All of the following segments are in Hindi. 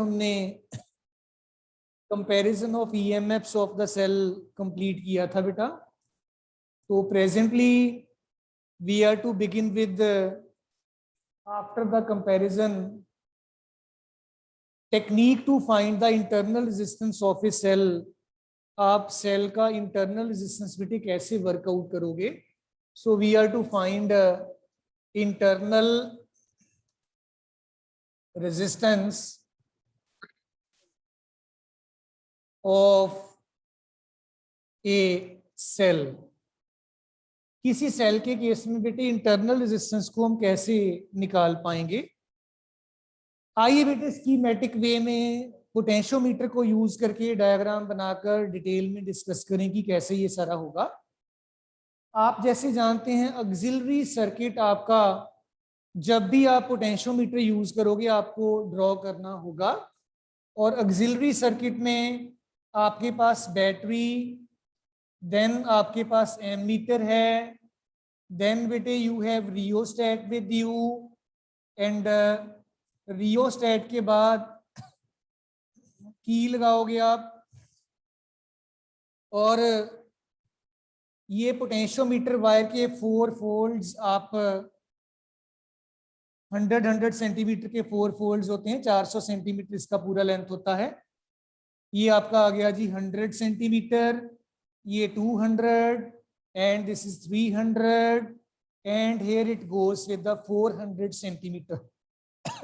हमने comparison of EMFs of the cell complete किया था बेटा। तो presently we are to begin with after the comparison technique to find the internal resistance of a cell. आप सेल का इंटरनल रेजिस्टेंस बेटे कैसे वर्कआउट करोगे? So we are to find internal resistance of a cell. किसी सेल के केस में बेटे इंटरनल रेजिस्टेंस को हम कैसे निकाल पाएंगे? आइए बेटे स्कीमेटिक वे में पोटेंशियोमीटर को यूज करके डायग्राम बनाकर डिटेल में डिस्कस करें कि कैसे ये सारा होगा। आप जैसे जानते हैं ऑक्सिलरी सर्किट आपका जब भी आप पोटेंशियोमीटर यूज करोगे आपको ड्रॉ करना होगा। और ऑक्सिलरी सर्किट में आपके पास बैटरी, देन आपके पास एमीटर है, देन बेटे you have rheostat with you, and rheostat के बाद की लगाओगे आप। और ये पोटेंशियोमीटर वायर के 4 फोल्ड्स आप 100 सेंटीमीटर के 4 फोल्ड्स होते हैं, 400 सेंटीमीटर इसका पूरा लेंथ होता है। ये आपका आ गया जी 100 सेंटीमीटर, ये 200 and this is 300 and here it goes with the 400 centimetre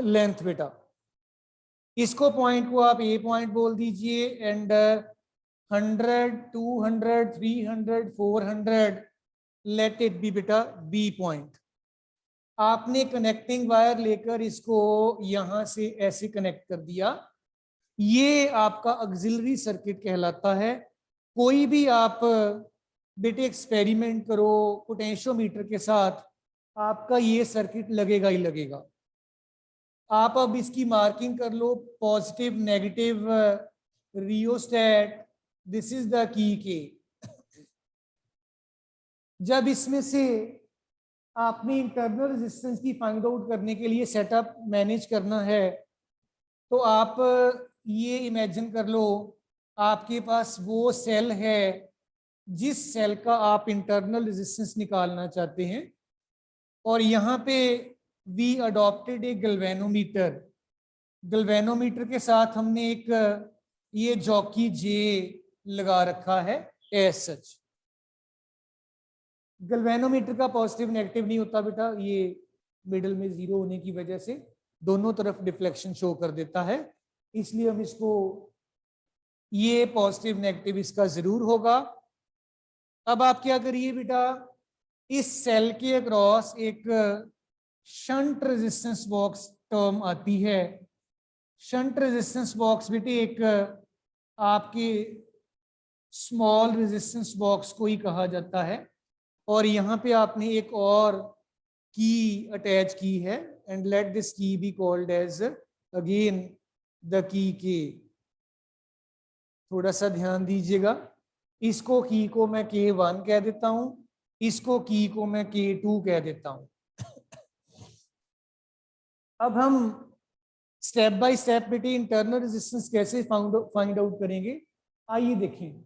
length बेटा। इसको पॉइंट को आप ए पॉइंट बोल दीजिए एंड 100, 200, 300, 400 लेट इट बी बेटा बी पॉइंट। आपने कनेक्टिंग वायर लेकर इसको यहां से ऐसे कनेक्ट कर दिया। ये आपका ऑक्सिलरी सर्किट कहलाता है। कोई भी आप बेटे एक्सपेरिमेंट करो पोटेंशियोमीटर के साथ, आपका ये सर्किट लगेगा ही लगेगा। आप अब इसकी मार्किंग कर लो, positive negative rheostat, this is the key K. जब इसमें से आपने इंटरनल रेजिस्टेंस की फाइंड आउट करने के लिए सेटअप मैनेज करना है, तो आप ये इमेजिन कर लो आपके पास वो सेल है जिस सेल का आप इंटरनल रेजिस्टेंस निकालना चाहते हैं। और यहाँ पे we adopted a galvanometer. Galvanometer के साथ हमने एक ये जॉकी जे लगा रखा है एज सच। गैल्वेनोमीटर का पॉजिटिव नेगेटिव नहीं होता बेटा, ये मिडल में 0 होने की वजह से दोनों तरफ डिफ्लेक्शन शो कर देता है, इसलिए हम इसको ये पॉजिटिव नेगेटिव इसका जरूर होगा। अब आप क्या करिए बेटा, इस सेल के अक्रॉस एक शंट रेजिस्टेंस बॉक्स टर्म आती है। शंट रेजिस्टेंस बॉक्स बेटे एक आपके स्मॉल रेजिस्टेंस बॉक्स को ही कहा जाता है। और यहाँ पे आपने एक और की अटैच की है and let this key be called as again the key K. थोड़ा सा ध्यान दीजिएगा, इसको की को मैं K1 कह देता हूं, इसको की को मैं K2 कह देता हूं। अब हम स्टेप बाय स्टेप बेटे इंटरनल रेजिस्टेंस कैसे फाइंड आउट करेंगे, आइए देखें।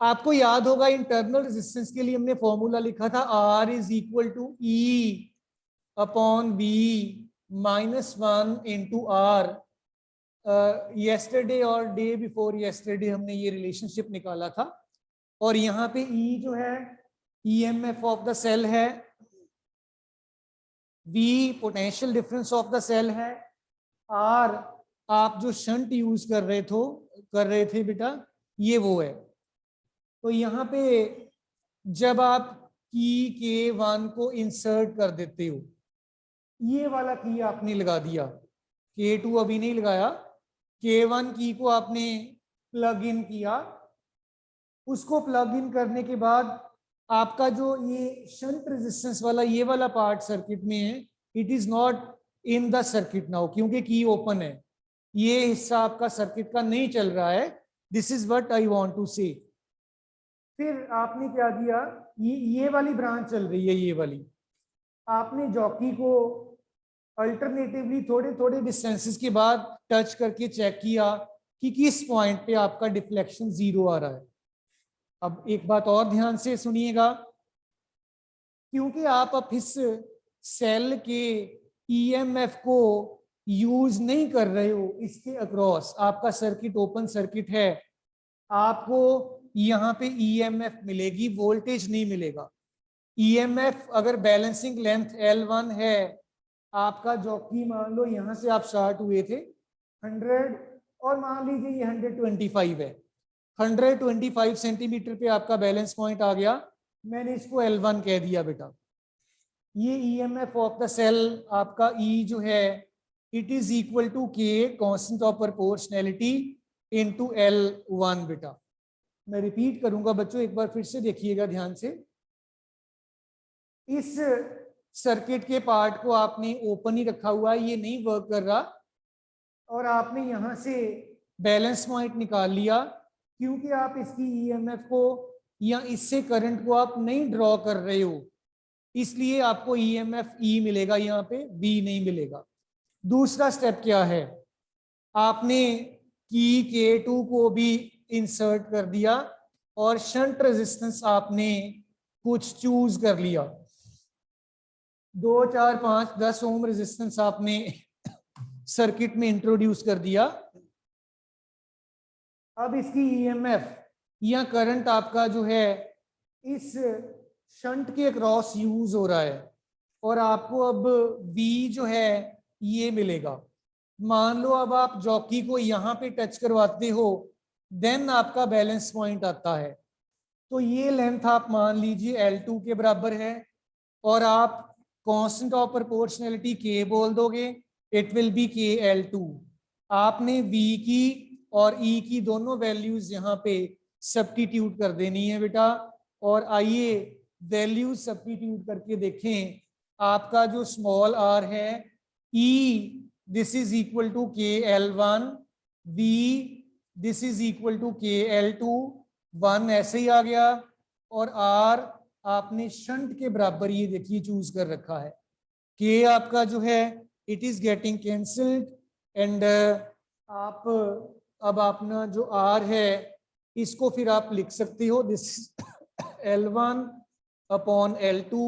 आपको याद होगा इंटरनल रेजिस्टेंस के लिए हमने फॉर्मूला लिखा था R is equal to E upon B -1 into R। Yesterday और डे बिफोर येस्टरडे हमने ये रिलेशनशिप निकाला था। और यहाँ पे E जो है EMF ऑफ द सेल है, V potential difference of the cell है, R आप जो शंट यूज कर रहे थे बेटा ये वो है। तो यहाँ पे जब आप की K1 को इंसर्ट कर देते हो, ये वाला की आपने लगा दिया, K2 अभी नहीं लगाया, K1 की को आपने प्लग इन किया। उसको प्लग इन करने के बाद आपका जो ये शंट रेजिस्टेंस वाला ये वाला पार्ट सर्किट में है, it is not in the circuit now, क्योंकि की ओपन है, ये हिस्सा आपका सर्किट का नहीं चल रहा है। This is what I want to say. फिर आपने क्या दिया, ये वाली ब्रांच चल रही है, ये वाली आपने जॉकी को अल्टरनेटिवली थोड़े थोड़े डिस्टेंसेस के बाद टच करके चेक किया कि किस पॉइंट पे आपका डिफ्लेक्शन 0 आ रहा है। अब एक बात और ध्यान से सुनिएगा, क्योंकि आप अब इस सेल के ईएमएफ को यूज नहीं कर रहे हो, इसके अक्रॉस आपका सर्किट ओपन सर्किट है, आपको यहाँ पे ईएमएफ मिलेगी, वोल्टेज नहीं मिलेगा। ईएमएफ अगर बैलेंसिंग लेंथ L1 है, आपका जॉकी मान लो यहां से आप स्टार्ट हुए थे 100 और मान लीजिए ये 125 है, 125 सेंटीमीटर पे आपका बैलेंस पॉइंट आ गया, मैंने इसको L1 कह दिया बेटा। ये ईएमएफ ऑफ द सेल आपका E जो है it is equal to K constant of proportionality into L1 बेटा। मैं रिपीट करूंगा बच्चों, एक बार फिर से देखिएगा ध्यान से। इस सर्किट के पार्ट को आपने ओपन ही रखा हुआ है, ये नहीं वर्क कर रहा, और आपने यहां से बैलेंस पॉइंट निकाल लिया, क्योंकि आप इसकी ईएमएफ को या इससे करंट को आप नहीं ड्रॉ कर रहे हो, इसलिए आपको ईएमएफ ई मिलेगा, यहाँ पे बी नहीं मिलेगा। दूसरा स्टेप क्या है, आपने की K2 को भी इंसर्ट कर दिया और शंट रेजिस्टेंस आपने कुछ चूज कर लिया, 2, 4, 5, 10 ओम रेजिस्टेंस आपने सर्किट में इंट्रोड्यूस कर दिया। अब इसकी ईएमएफ या करंट आपका जो है इस शंट के अक्रॉस यूज हो रहा है, और आपको अब V जो है ये मिलेगा। मान लो अब आप जॉकी को यहां पे टच करवाते हो, देन आपका बैलेंस पॉइंट आता है, तो ये लेंथ आप मान लीजिए L2 के बराबर है, और आप कांस्टेंट ऑफ प्रोपोर्शनैलिटी K बोल दोगे, इट विल बी KL2। आपने V की और E की दोनों वैल्यूज यहाँ पे सब्स्टिट्यूट कर देनी है बेटा, और आइए वैल्यूज सब्स्टिट्यूट करके देखें। आपका जो स्मॉल r है E this is equal to KL1, V this is equal to KL2, 1 ऐसे ही आ गया, और R आपने शंट के बराबर ये देखिए चूज कर रखा है। K आपका जो है it is getting cancelled, and आप अब अपना जो R है इसको फिर आप लिख सकते हो, this L1 upon L2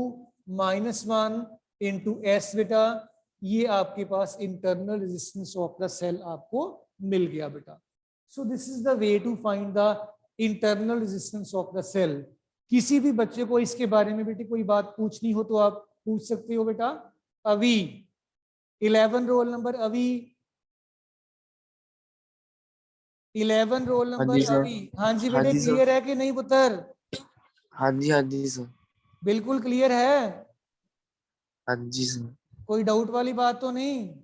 -1 into S बेटा। ये आपके पास internal resistance of the cell आपको मिल गया बेटा। So this is the way to find the internal resistance of the cell. किसी भी बच्चे को इसके बारे में बेटे कोई बात पूछनी हो तो आप पूछ सकते हो बेटा। अभी 11 रोल नंबर, अभी 11 रोल हाँ नंबर जी सर। अभी। हाँ जी हाँ बेटे, जी सर। क्लियर है कि नहीं पुत्र? हाँ जी सर। बिल्कुल क्लियर है, हाँ जी सर। कोई डाउट वाली बात तो नहीं?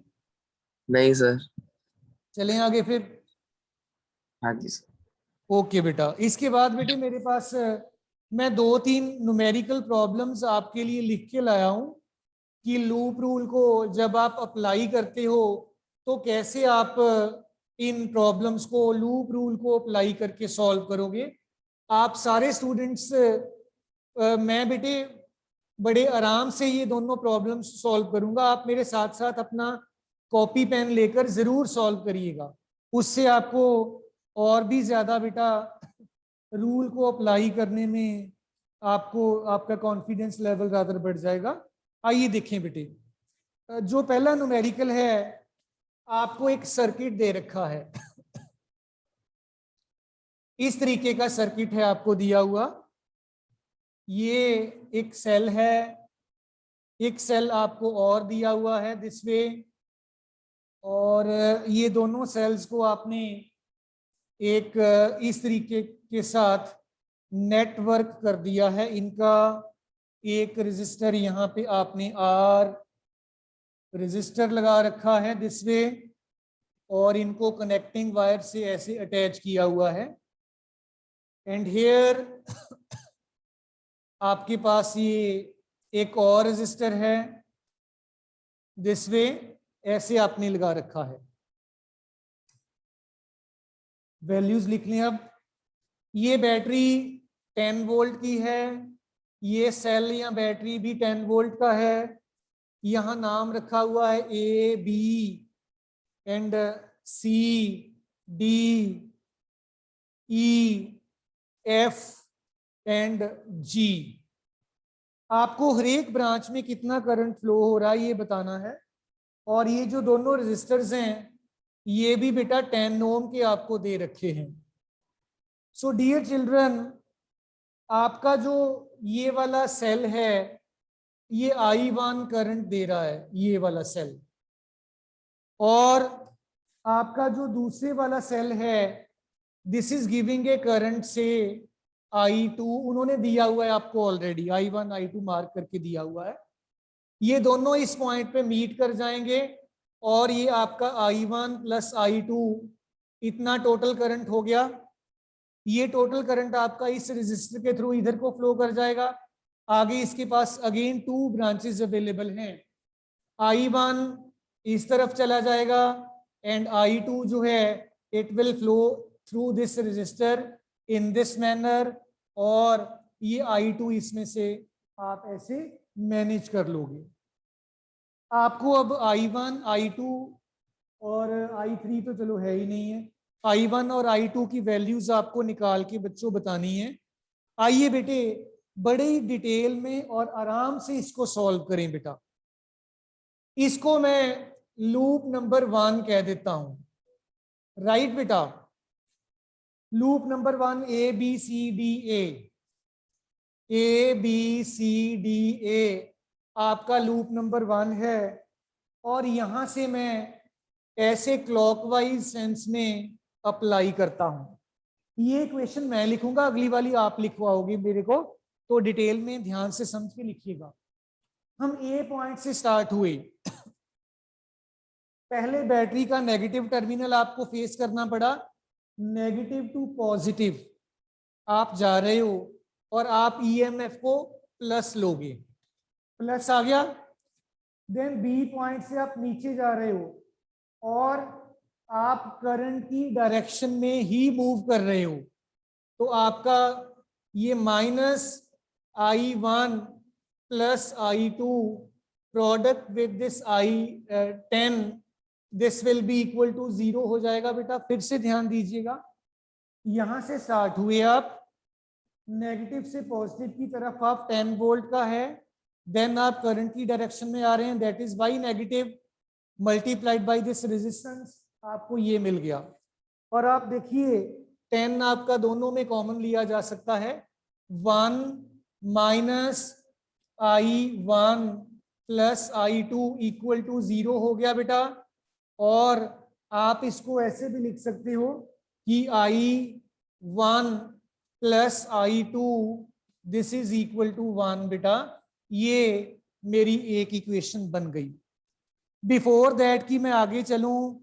नहीं सर। चलें आगे फिर। हाँ जी सर। ओके बेटा, इसके बाद बेटे मेरे पास मैं 2-3 न्यूमेरिकल प्रॉब्लम्स आपके लिए लिख के लाया हूं कि लूप रूल को जब आप अप्लाई करते हो तो कैसे आप इन प्रॉब्लम्स को, लूप रूल को अप्लाई करके सॉल्व करोगे। आप सारे स्टूडेंट्स, मैं बेटे बड़े आराम से ये दोनों प्रॉब्लम्स सॉल्व करूंगा, आप मेरे साथ साथ अपना कॉपी पेन लेकर जरूर सॉल्व करिएगा, उससे आपको और भी ज्यादा बेटा रूल को अप्लाई करने में आपको आपका कॉन्फिडेंस लेवल ज्यादा बढ़ जाएगा। आइए देखें बेटे, जो पहला न्यूमेरिकल है, आपको एक सर्किट दे रखा है, इस तरीके का सर्किट है आपको दिया हुआ। ये एक सेल है, एक सेल आपको और दिया हुआ है दिस वे, और ये दोनों सेल्स को आपने एक इस तरीके के साथ नेटवर्क कर दिया है। इनका एक रजिस्टर यहाँ पे आपने R रजिस्टर लगा रखा है दिस वे, और इनको कनेक्टिंग वायर से ऐसे अटैच किया हुआ है। एंड हियर आपके पास ये एक और रजिस्टर है दिस वे, ऐसे आपने लगा रखा है। वैल्यूज लिख लें अब। ये बैटरी 10 वोल्ट की है, ये सेल या बैटरी भी 10 वोल्ट का है, यहाँ नाम रखा हुआ है A, B and C, D, E, F and G। आपको हर एक ब्रांच में कितना करंट फ्लो हो रहा है ये बताना है। और ये जो दोनों रेजिस्टर्स हैं ये भी बेटा 10 ओम के आपको दे रखे हैं। सो डियर चिल्ड्रन, आपका जो ये वाला सेल है ये I1 करंट दे रहा है, ये वाला सेल। और आपका जो दूसरे वाला सेल है this is giving a current से I2, उन्होंने दिया हुआ है आपको ऑलरेडी, I1 I2 मार्क करके दिया हुआ है। ये दोनों इस पॉइंट पे मीट कर जाएंगे और ये आपका I1 प्लस I2 इतना टोटल करंट हो गया। ये टोटल करंट आपका इस रेजिस्टर के थ्रू इधर को फ्लो कर जाएगा। आगे इसके पास अगेन 2 ब्रांचेस अवेलेबल हैं। I1 इस तरफ चला जाएगा एंड I2 जो है it will flow through this resistor in this manner, और ये I2 इसमें से आप ऐसे मैनेज कर लोगे। आपको अब I1 I2 और I3 तो चलो है ही नहीं है, I1 और I2 की वैल्यूज आपको निकाल के बच्चों बतानी है। आइए बेटे बड़े ही डिटेल में और आराम से इसको सॉल्व करें बेटा। इसको मैं लूप नंबर 1 कह देता हूं, राइट बेटा। Loop number 1 A B C D A आपका लूप नंबर 1 है। और यहां से मैं ऐसे क्लॉकवाइज सेंस में अप्लाई करता हूं। ये इक्वेशन मैं लिखूंगा, अगली वाली आप लिखवाओगे मेरे को, तो डिटेल में ध्यान से समझ के लिखिएगा। हम ए पॉइंट से स्टार्ट हुए। पहले बैटरी का नेगेटिव टर्मिनल आपको फेस करना पड़ा, नेगेटिव टू पॉजिटिव आप जा रहे हो और आप ईएमएफ को प्लस लोगे, प्लस आ गया। देन बी पॉइंट से आप नीचे जा रहे हो और आप करंट की डायरेक्शन में ही मूव कर रहे हो, तो आपका ये -I1 plus I2 product with this I10 this will be equal to 0 हो जाएगा बेटा। फिर से ध्यान दीजिएगा, यहां से स्टार्ट हुए आप, नेगेटिव से पॉजिटिव की तरफ आप 10 वोल्ट का है, देन आप करंट की डायरेक्शन में आ रहे हैं, that is by negative multiplied by this resistance, आपको ये मिल गया। और आप देखिए 10 आपका दोनों में कॉमन लिया जा सकता है, 1 minus I1 plus I2 equal to 0 हो गया बेटा। और आप इसको ऐसे भी लिख सकते हो कि I1 plus I2 this is equal to 1 बेटा। ये मेरी एक इक्वेशन बन गई। बिफोर दैट कि मैं आगे चलूं,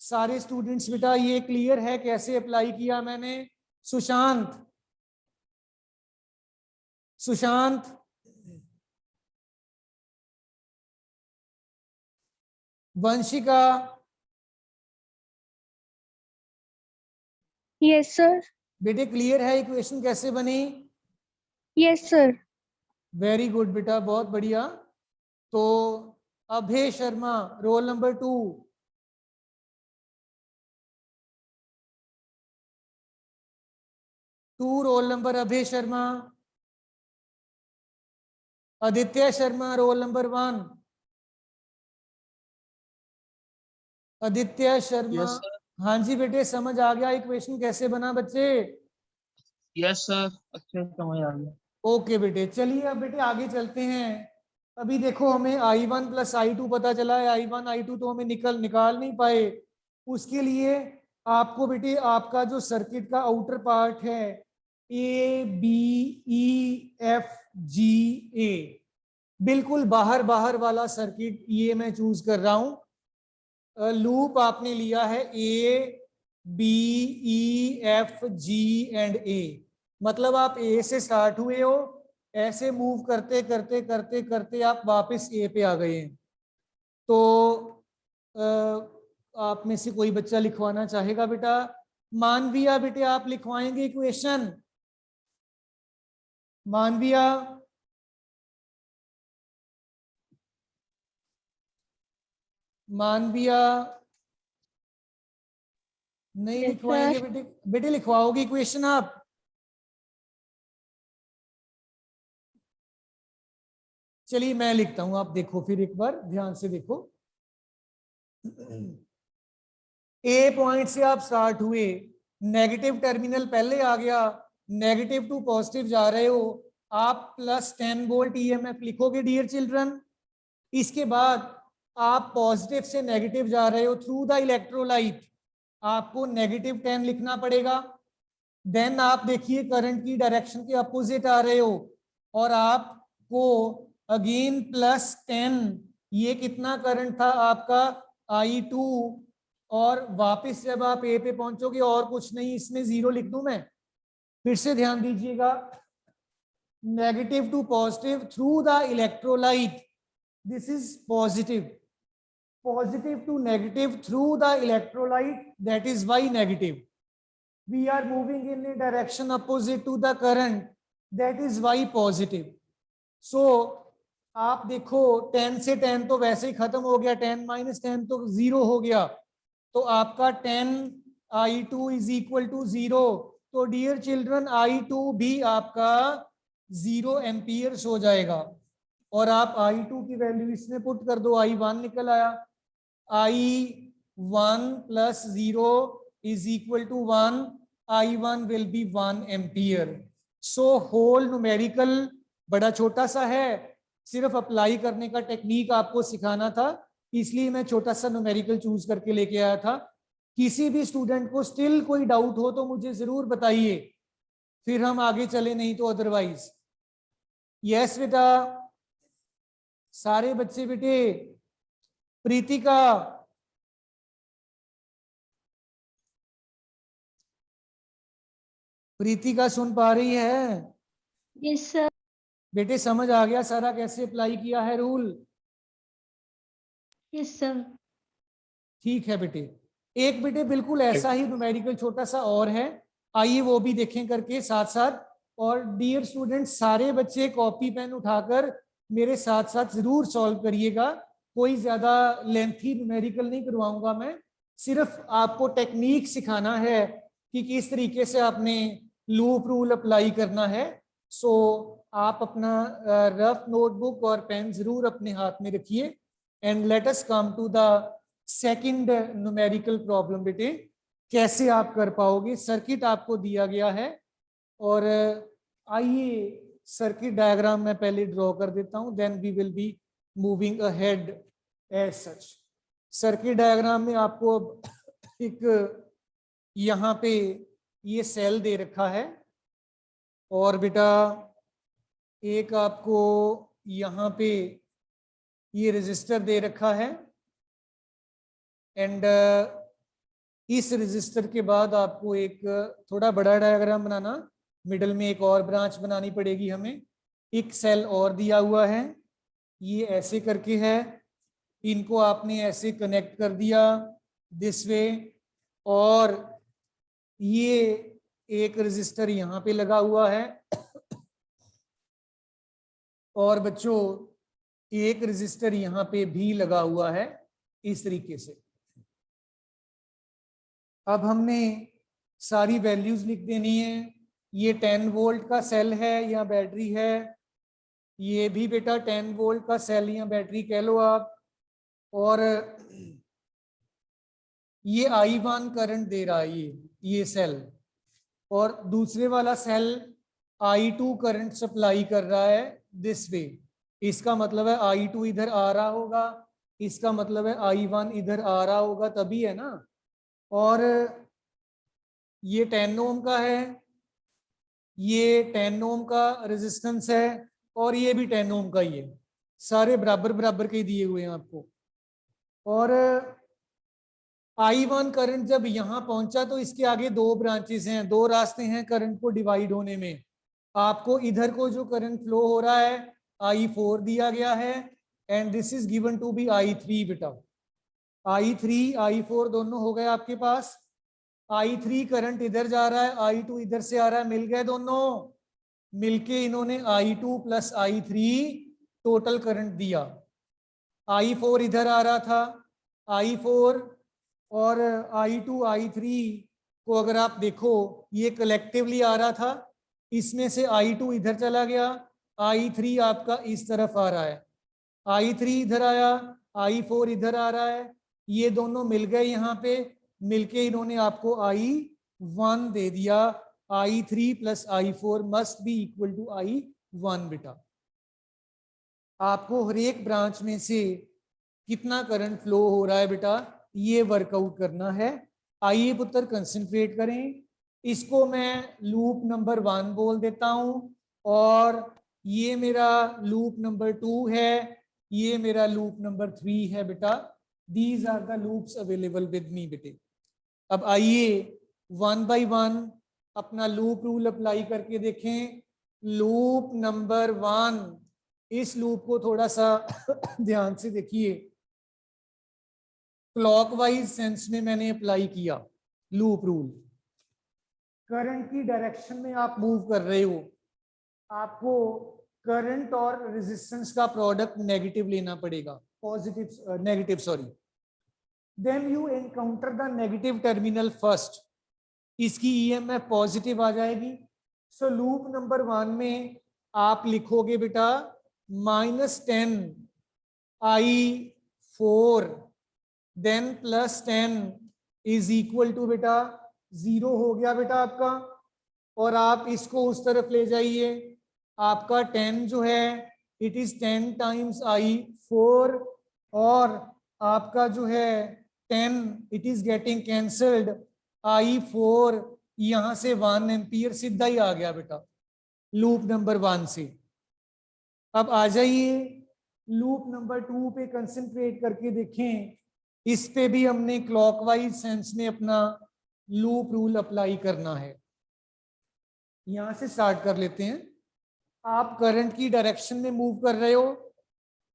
सारे स्टूडेंट्स बेटा ये क्लियर है कैसे अप्लाई किया मैंने? Sushant, Sushant, Vanshika, yes sir. बेटे क्लियर है इक्वेशन कैसे बनी? Yes sir. वेरी गुड बेटा, बहुत बढ़िया। तो Abhay Sharma roll number 2, roll number Abhay Sharma. Aditya Sharma roll number 1, Aditya Sharma. Yes sir. हाँ जी बेटे, समझ आ गया इक्वेशन कैसे बना बच्चे? यस सर, अच्छे से समझ आ गया। ओके बेटे, चलिए अब बेटे आगे चलते हैं। अभी देखो हमें I1 प्लस I2 पता चला है, I1 I2 तो हमें निकाल नहीं पाए। उसके लिए आपको बेटे आपका जो सर्किट का आउटर पार्ट है ABEFGA, बिल्कुल बाहर बाहर वाला सर्किट ये मैं चूज कर रहा हूं। लूप आपने लिया है ABEFG एंड A, मतलब आप A से स्टार्ट हुए हो, ऐसे मूव करते करते करते करते आप वापस A पे आ गए हैं। तो आप में से कोई बच्चा लिखवाना चाहेगा बेटा? मानविया बेटे आप लिखवाएंगे इक्वेशन? मानविया, मानविया नहीं Yes, लिखवाएंगे sir. बेटे? बेटे लिखवाओगे इक्वेशन आप? चलिए मैं लिखता हूं, आप देखो फिर एक बार ध्यान से देखो। ए पॉइंट से आप स्टार्ट हुए, नेगेटिव टर्मिनल पहले आ गया, नेगेटिव टू पॉजिटिव जा रहे हो, आप +10 वोल्ट ईएमएफ लिखोगे डियर चिल्ड्रन। इसके बाद आप पॉजिटिव से नेगेटिव जा रहे हो थ्रू द इलेक्ट्रोलाइट, आपको -10 लिखना पड़ेगा। देन आप देखिए करंट की डायरेक्शन के अपोजिट आ रहे हो और आपको अगेन +10, ये कितना करंट था आपका I2, और वापस जब आप ए पे पहुंचोगे और कुछ नहीं, इसमें 0 लिख दूं मैं? फिर से ध्यान दीजिएगा, negative to positive through the electrolyte, this is positive, positive to negative through the electrolyte, that is why negative. We are moving in a direction opposite to the current, that is why positive. So आप देखो 10 से 10 तो वैसे ही खत्म हो गया, 10 - 10 तो 0 हो गया, तो आपका 10 I2 is equal to 0। तो डियर चिल्ड्रन I2 भी आपका 0 एम्पियर्स हो जाएगा, और आप I2 की वैल्यू इसमें पुट कर दो, I1 निकल आया, I1 plus 0 is equal to 1, I1 will be 1 ampere। So whole numerical बड़ा छोटा सा है, सिर्फ अप्लाई करने का टेक्निक आपको सिखाना था, इसलिए मैं छोटा सा न्यूमेरिकल चूज करके लेके आया था। किसी भी स्टूडेंट को स्टिल कोई डाउट हो तो मुझे जरूर बताइए, फिर हम आगे चले, नहीं तो अदरवाइज। यस बेटा, सारे बच्चे बेटे। प्रीतिका, प्रीतिका सुन पा रही है? Yes, sir. बेटे समझ आ गया सारा कैसे अप्लाई किया है रूल? Yes, sir. ठीक है बेटे। एक बेटे बिल्कुल ऐसा ही न्यूमेरिकल छोटा सा और है, आइए वो भी देखें करके साथ साथ। और डियर स्टूडेंट्स, सारे बच्चे कॉपी पेन उठाकर मेरे साथ साथ जरूर सॉल्व करिएगा। कोई ज्यादा लेंथी न्यूमेरिकल नहीं करवाऊंगा मैं, सिर्फ आपको टेक्निक सिखाना है कि किस तरीके से आपने लूप रूल अप्लाई करना है। सो आप अपना रफ नोटबुक और पेन जरूर अपने हाथ में रखिए, and let us come to the second numerical problem. बेटे कैसे आप कर पाओगे? सर्किट आपको दिया गया है, और आइए सर्किट डायग्राम मैं पहले ड्रॉ कर देता हूं, then we will be moving ahead as such. Circuit diagram में आपको एक यहाँ पे ये सेल दे रखा है, और बेटा एक आपको यहाँ पे ये रेजिस्टर दे रखा है, एंड इस रेजिस्टर के बाद आपको एक थोड़ा बड़ा डायग्राम बनाना, मिडल में एक और ब्रांच बनानी पड़ेगी हमें। एक सेल और दिया हुआ है, ये ऐसे करके है, इनको आपने ऐसे कनेक्ट कर दिया दिस वे, और ये एक रेजिस्टर यहाँ पे लगा हुआ है, और बच्चों एक रेजिस्टर यहाँ पे भी लगा हुआ है इस तरीके से। अब हमने सारी वैल्यूज लिख देनी है। ये 10 वोल्ट का सेल है या बैटरी है, ये भी बेटा 10 वोल्ट का सेल या बैटरी कह लो आप, और ये I1 करंट दे रहा है ये सेल, और दूसरे वाला सेल I2 करंट सप्लाई कर रहा है दिस वे। इसका मतलब है I2 इधर आ रहा होगा, इसका मतलब है I1 इधर आ रहा होगा, तभी है ना। और ये 10 ओम का है, ये 10 ओम का रेजिस्टेंस है, और ये भी 10 ओम का ही है, सारे बराबर बराबर के दिए हुए हैं आपको। और I1 करंट जब यहां पहुंचा तो इसके आगे दो ब्रांचेस हैं, दो रास्ते हैं करंट को डिवाइड होने में। आपको इधर को जो करंट फ्लो हो रहा है I4 दिया गया है, and this is given to be I3 बेटा। I3 I4 दोनों हो गए आपके पास। I3 करंट इधर जा रहा है, I2 इधर से आ रहा है, मिल गए दोनों, मिलके इन्होंने I2 plus I3 total current दिया। I4 इधर आ रहा था, I4 और I2 I3 को अगर आप देखो ये कलेक्टिवली आ रहा था, इसमें से I2 इधर चला गया, I3 आपका इस तरफ आ रहा है, I3 इधर आया, I4 इधर आ रहा है, ये दोनों मिल गए यहाँ पे, मिलके इन्होंने आपको I1 दे दिया। I3 plus I4 must be equal to I1 बेटा। आपको हर एक ब्रांच में से कितना करंट फ्लो हो रहा है बेटा ये वर्कआउट करना है। आइए पुत्र कंसंट्रेट करें, इसको मैं लूप नंबर 1 बोल देता हूं और ये मेरा लूप नंबर 2 है, ये मेरा लूप नंबर 3 है बेटा। These are the loops available with me बेटे। अब आइए 1 बाय 1 अपना लूप रूल अप्लाई करके देखें। लूप नंबर 1, इस लूप को थोड़ा सा ध्यान से देखिए, क्लॉकवाइज सेंस में मैंने अप्लाई किया लूप रूल। करंट की डायरेक्शन में आप मूव कर रहे हो, आपको करंट और रेजिस्टेंस का प्रोडक्ट नेगेटिव लेना पड़ेगा, positive negative sorry. Then you encounter the negative terminal first, इसकी ईएमएफ पॉजिटिव आ जाएगी। सो लूप नंबर 1 में आप लिखोगे बेटा -10 I4 then +10 is equal to बेटा 0 हो गया बेटा आपका। और आप इसको उस तरफ ले जाइए, आपका 10 जो है इट इज 10 टाइम्स I4 और आपका जो है 10 it is getting cancelled, I4 यहां से 1 एम्पियर सीधा ही आ गया बेटा लूप नंबर 1 से। अब आ जाइए लूप नंबर 2 पे कंसंट्रेट करके देखें, इस पे भी हमने क्लॉकवाइज सेंस में अपना लूप रूल अप्लाई करना है। यहां से स्टार्ट कर लेते हैं। आप करंट की डायरेक्शन में मूव कर रहे हो,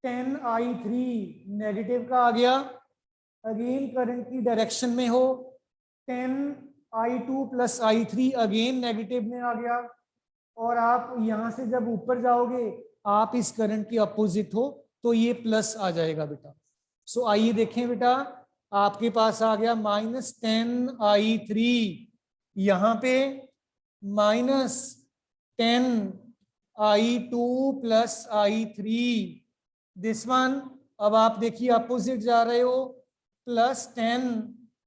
10 I3 नेगेटिव का आ गया, अगेन करंट की डायरेक्शन में हो 10 I2 plus I3 again negative में आ गया। और आप यहां से जब ऊपर जाओगे आप इस करंट के अपोजिट हो तो ये प्लस आ जाएगा बेटा। सो आइए देखें बेटा, आपके पास आ गया -10 I3, यहां पे -10 I2 plus I3 this one. अब आप देखिए अपोजिट जा रहे हो, +10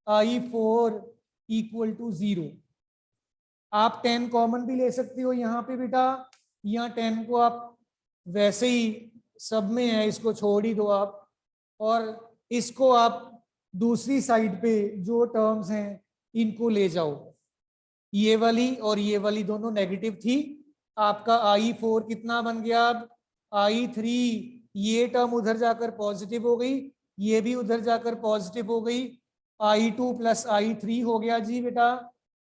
I4 इक्वल टू 0। आप 10 कॉमन भी ले सकते हो यहाँ पे बेटा, यहाँ 10 को आप वैसे ही सब में है, इसको छोड़ ही दो आप, और इसको आप दूसरी साइड पे जो टर्म्स हैं इनको ले जाओ। ये वाली और ये वाली दोनों नेगेटिव थी, आपका I4 कितना बन गया अब I3, ये टर्म उधर जाकर पॉजिटिव हो गई, ये भी उधर जाकर पॉजिटिव हो गई, I2 प्लस I3 हो गया जी बेटा।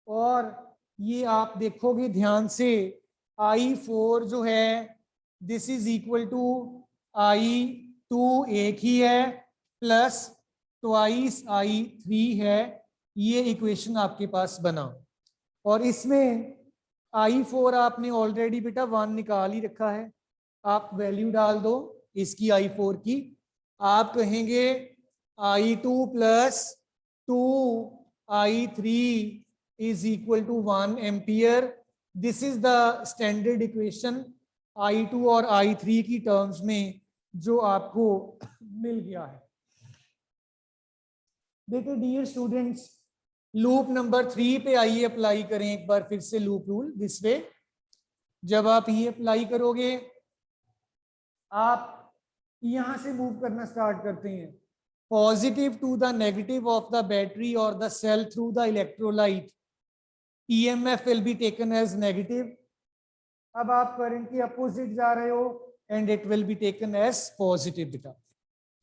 और ये आप देखोगे ध्यान से I4 जो है this is equal to I2 एक ही है प्लस ट्वाइस I3 है, ये इक्वेशन आपके पास बना। और इसमें I4 आपने ऑलरेडी बेटा 1 निकाल ही रखा है, आप वैल्यू डाल दो इसकी I4 की, आप कहेंगे I2 plus 2 I3 is equal to 1 ampere. This is the standard equation I2 और I3 की टर्म्स में जो आपको मिल गया है। बेटे डियर स्टूडेंट्स, लूप नंबर 3 पे आइए अप्लाई करें एक बार फिर से लूप रूल दिस वे। जब आप ये अप्लाई करोगे, आप यहां से मूव करना स्टार्ट करते हैं, positive to the negative of the battery और the cell through the electrolyte, EMF will be taken as negative। अब आप करंट के अपोजिट जा रहे हो and it will be taken as positive beta।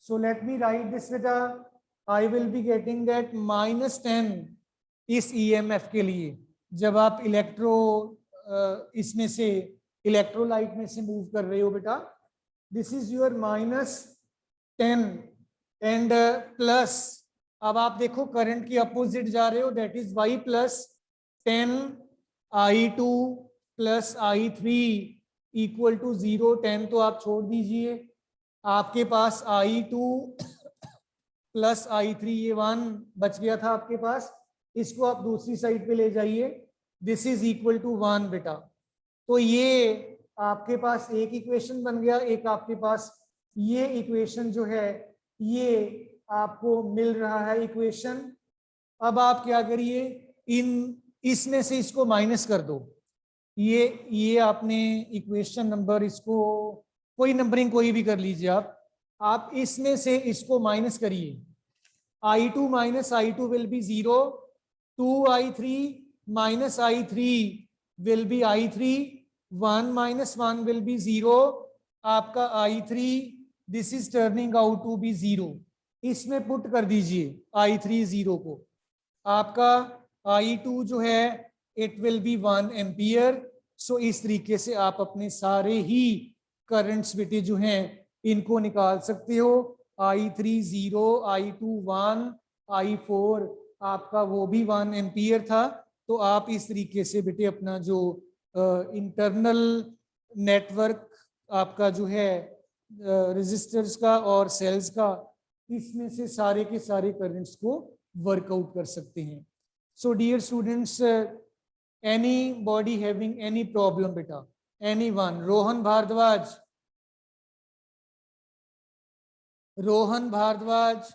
So let me write this beta, I will be getting that -10 इस EMF के लिए जब आप इसमें से इलेक्ट्रोलाइट में से मूव कर रहे हो बेटा, this is your -10 and plus, अब आप देखो करंट के अपोजिट जा रहे हो, that is y plus 10 I2 plus I3 equal to 0। 10 तो आप छोड़ दीजिए, आपके पास I2 प्लस I3, ये 1 बच गया था आपके पास, इसको आप दूसरी साइड पे ले जाइए, दिस इज इक्वल टू 1 बेटा। तो ये आपके पास एक इक्वेशन बन गया, एक आपके पास ये इक्वेशन जो है ये आपको मिल रहा है इक्वेशन। अब आप क्या करिए, इसमें से इसको माइनस कर दो, ये आपने इक्वेशन नंबर, इसको कोई नंबरिंग कोई भी कर लीजिए आप इसमें से इसको माइनस करिए, I2 minus I2 will be 0, 2I3 minus I3 will be I3, 1 minus 1 will be 0, आपका I3 this is turning out to be 0, इसमें पुट कर दीजिए I3 0 को, आपका I2 जो है इट विल बी 1 एम्पियर। सो इस तरीके से आप अपने सारे ही करंट्स बेटे जो हैं इनको निकाल सकते हो। I3 0, I2 1, I4 आपका वो भी 1 एम्पियर था। तो आप इस तरीके से बेटे अपना जो इंटरनल नेटवर्क आपका जो है रेजिस्टर्स का और सेल्स का, इसमें से सारे के सारे करंट्स को वर्कआउट कर सकते हैं। So dear students, anybody having any problem beta, anyone? Rohan Bhardwaj, Rohan Bhardwaj,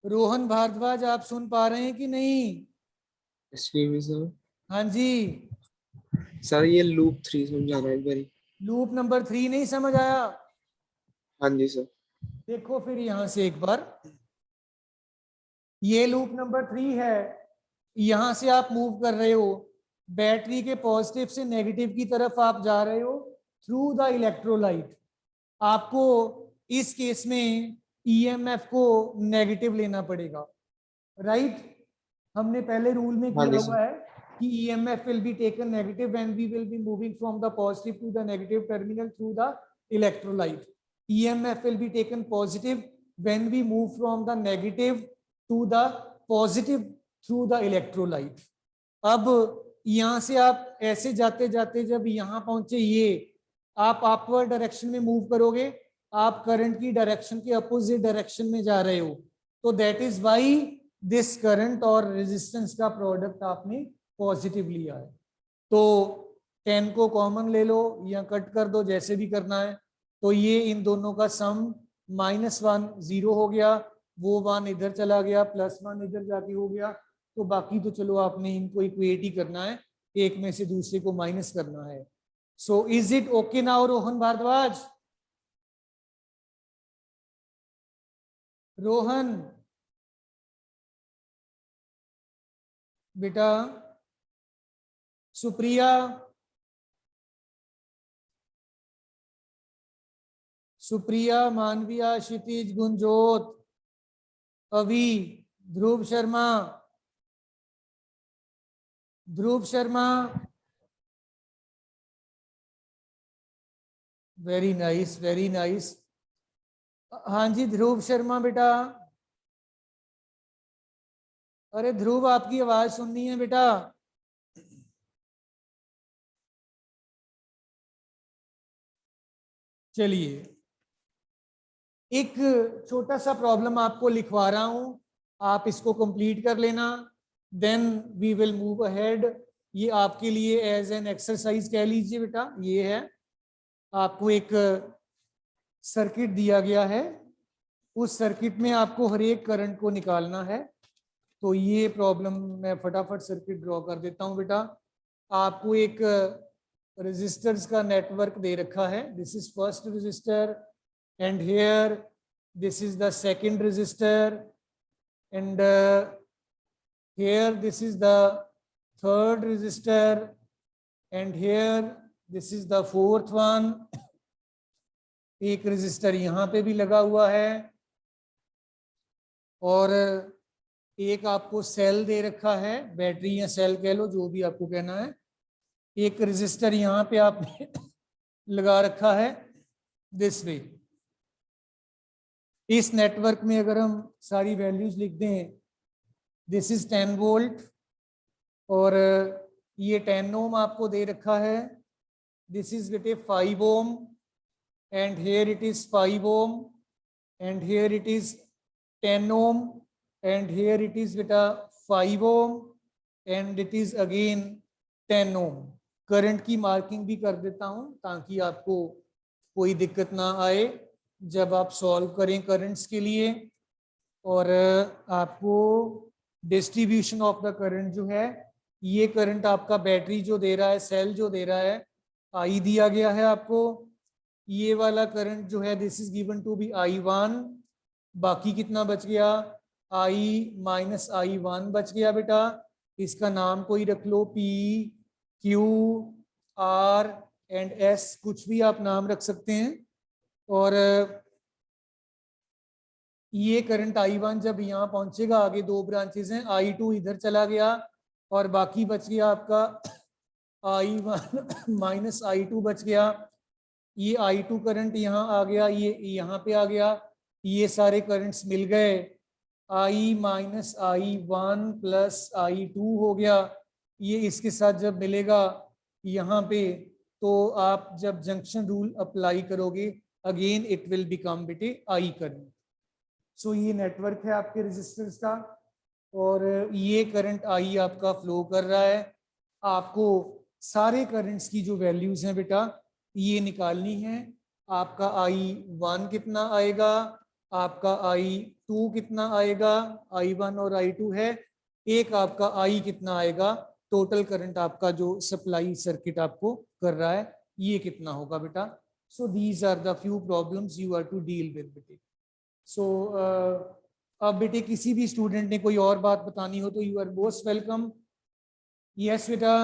Rohan Bharadwaj आप सुन पा रहे हैं कि नहीं? सर हाँ जी, सर ये लूप 3 समझाना एक बारी। लूप नंबर 3 नहीं समझ आया? हाँ जी सर। देखो फिर यहां से एक बार, ये लूप नंबर 3 है, यहां से आप मूव कर रहे हो, बैटरी के पॉजिटिव से नेगेटिव की तरफ आप जा रहे हो थ्रू द इलेक्ट्रोलाइट। आपको इस केस में ईएमएफ को नेगेटिव लेना पड़ेगा, राइट? हमने पहले रूल में हाँ किया जी हुआ है कि EMF will be taken negative when we will be moving from the positive to the negative terminal through the electrolyte. EMF will be taken positive when we move from the negative to the positive through the electrolyte. अब यहां से आप ऐसे जाते जाते जब यहां पहुंचे, ये आप अपवर्ड डायरेक्शन में मूव करोगे, आप करंट की डायरेक्शन के अपोजिट डायरेक्शन में जा रहे हो, तो that is why this current और रेजिस्टेंस का प्रोडक्ट आपने पॉजिटिव लिया है। तो 10 को कॉमन ले लो या कट कर दो, जैसे भी करना है। तो ये इन दोनों का सम -1 0 हो गया, वो 1 इधर चला गया, +1 इधर जाके हो गया। तो बाकी तो चलो आपने इनको इक्वेट ही करना है, एक में से दूसरे को माइनस करना है। So is it okay now Rohan Bhardwaj? Rohan बेटा, सुप्रिया, सुप्रिया, मानविया, क्षितिज, गुंजोत, अभी, Dhruv Sharma, Dhruv Sharma, very nice, very nice. हाँ जी ध्रुव शर्मा बेटा, अरे ध्रुव आपकी आवाज सुननी है बेटा। चलिए, एक छोटा सा प्रॉब्लम आपको लिखवा रहा हूं, आप इसको कंप्लीट कर लेना, then we will move ahead. ये आपके लिए एज एन एक्सरसाइज कह लीजिए बेटा। ये है, आपको एक सर्किट दिया गया है, उस सर्किट में आपको हर एक करंट को निकालना है। तो ये प्रॉब्लम मैं फटाफट सर्किट ड्रॉ कर देता हूं बेटा। आपको एक रेजिस्टर्स का नेटवर्क दे रखा है, this is first register and here this is the second resistor and here this is the third resistor and here this is the fourth one। एक रेजिस्टर यहाँ पे भी लगा हुआ है और एक आपको सेल दे रखा है, बैटरी या सेल कह लो, जो भी आपको कहना है। एक रेजिस्टर यहाँ पे आपने लगा रखा है दिस वे। इस नेटवर्क में अगर हम सारी वैल्यूज लिख दें, दिस इज 10 वोल्ट और ये 10 ओम आपको दे रखा है, दिस इज बेटे 5 ओम and here it is 5 ohm, and here it is 10 ohm, and here it is beta 5 ohm, and it is again 10 ohm. Current की मार्किंग भी कर देता हूं ताकि आपको कोई दिक्कत ना आए जब आप सॉल्व करें करंट्स के लिए, और आपको डिस्ट्रीब्यूशन ऑफ द करंट जो है, ये करंट आपका बैटरी जो दे रहा है, सेल जो दे रहा है, आई दिया गया है आपको। ये वाला करंट जो है this is given to be I1, बाकी कितना बच गया, I माइनस I1 बच गया बेटा। इसका नाम कोई रख लो, P, Q, R and S, कुछ भी आप नाम रख सकते हैं। और ये करंट I1 जब यहाँ पहुंचेगा, आगे दो ब्रांचेस हैं, I2 इधर चला गया और बाकी बच गया आपका I1 माइनस I2 बच गया। ये I2 करंट यहाँ आ गया, ये यहाँ पे आ गया, ये सारे करंट्स मिल गए, I minus I1 plus I2 हो गया। ये इसके साथ जब मिलेगा यहाँ पे, तो आप जब जंक्शन रूल अप्लाई करोगे, अगेन इट विल बिकम बेटे I करंट। सो ये नेटवर्क है आपके रेजिस्टर्स का, और ये करंट I आपका फ्लो कर रहा है। आपको सारे करंट्स की जो वैल्यूज हैं बेटा, ये निकालनी है। आपका I1 कितना आएगा, आपका I2 कितना आएगा, I1 और I2 है, एक आपका I कितना आएगा, टोटल करंट आपका जो सप्लाई सर्किट आपको कर रहा है, ये कितना होगा बेटा। So these are the few problems you are to deal with बेटे। सो अब बेटे किसी भी स्टूडेंट ने कोई और बात बतानी हो तो you are most welcome. Yes बेटा,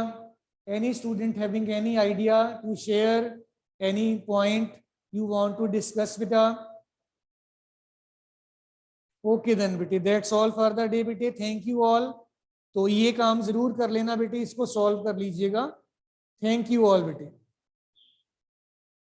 any student having any idea to share, any point you want to discuss beta? Okay then bete, that's all for the day bete, thank you all। तो ये काम जरूर कर लेना बेटे, इसको सॉल्व कर लीजिएगा। थैंक यू ऑल बेटे।